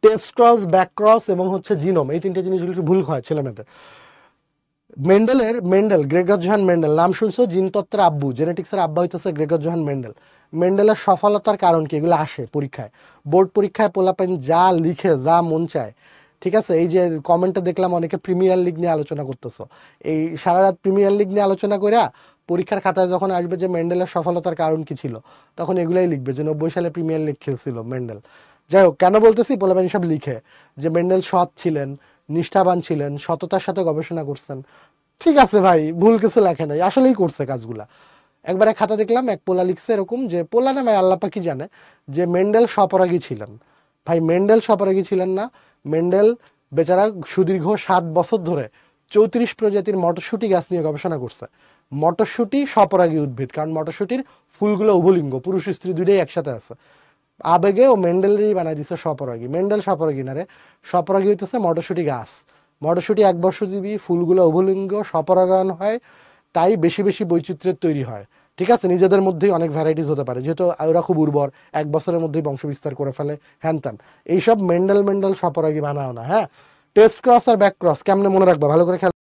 Test cross, back cross এবং হচ্ছে genome, এই তিনটে জিনিসগুলো একটু ভুল হয় ছেলেমেয়েদের। মেন্ডেল, গ্রেগর জোহান মেন্ডেল নাম শুনছো? জিনতত্ত্বের আব্বু, জেনেটিক্সের আব্বা হইতেছে গ্রেগর জোহান মেন্ডেল। মেন্ডেলের সফলতার কারণ কি? এগুলো আসে পরীক্ষায়, বোর্ড পরীক্ষায় পোলাপেন যা লিখে, যা মন চায়। ঠিক আছে, এই যে কমেন্টে দেখলাম অনেকে প্রিমিয়ার লিগ নিয়ে আলোচনা করতেছো, এই সারা রাত প্রিমিয়ার লিগ নিয়ে আলোচনা কইরা পরীক্ষার খাতায় যখন আসবে যে মেন্ডেলের সফলতার কারণ কি ছিল, তখন এগুলাই লিখবে যে 90 সালে প্রিমিয়ার লিগ খেলছিল মেন্ডেল। যাই হোক, কেন বলতেছি, পোলাপেন সব লিখে যে মেন্ডেল সৎ ছিলেন, নিষ্ঠাবান ছিলেন, সততার সাথে গবেষণা করছেন। ঠিক আছে ভাই, ভুল কিছু লেখে নাই, আসলেই করছে কাজগুলা। একবারে খাতা দেখলাম এক পোলা লিখছে এরকম, যে পোলা নামে আল্লাপা কি জানে, যে মেন্ডেল স্বপরাগী ছিলেন। ভাই মেন্ডেল স্বপরাগী ছিলেন না। মেন্ডেল বেচারা সুদীর্ঘ 7 বছর ধরে 34 প্রজাতির মটরশুঁটি গাছ নিয়ে গবেষণা করছে। মটরশুঁটি স্বপরাগী উদ্ভিদ, কারণ মটরশুঁটির ফুলগুলো উভলিঙ্গ, পুরুষ স্ত্রী দুইটাই একসাথে আছে। আবেগে ও মেন্ডেলই বানাই দিছে স্বপরাগী। মেন্ডেল স্বপরাগী না রে, স্বপরাগী হইতেছে মটরশুঁটি গাছ। মটরশুঁটি 1 বর্ষজীবী, ফুলগুলো উভলিঙ্গ, স্বপরাগায়ন হয়, তাই বেশি বেশি বৈচিত্র্যের তৈরি হয়। ঠিক আছে, নিজেদের মধ্যেই অনেক ভ্যারাইটিস হতে পারে, যেহেতু ওরা খুব উর্বর, 1 বছরের মধ্যেই বংশ বিস্তার করে ফেলে, হ্যান ত্যান। এইসব মেন্ডেল স্বপরাগী বানাও না। হ্যাঁ, টেস্ট ক্রস আর ব্যাক ক্রস কেমনে মনে রাখবা, ভালো করে খেয়াল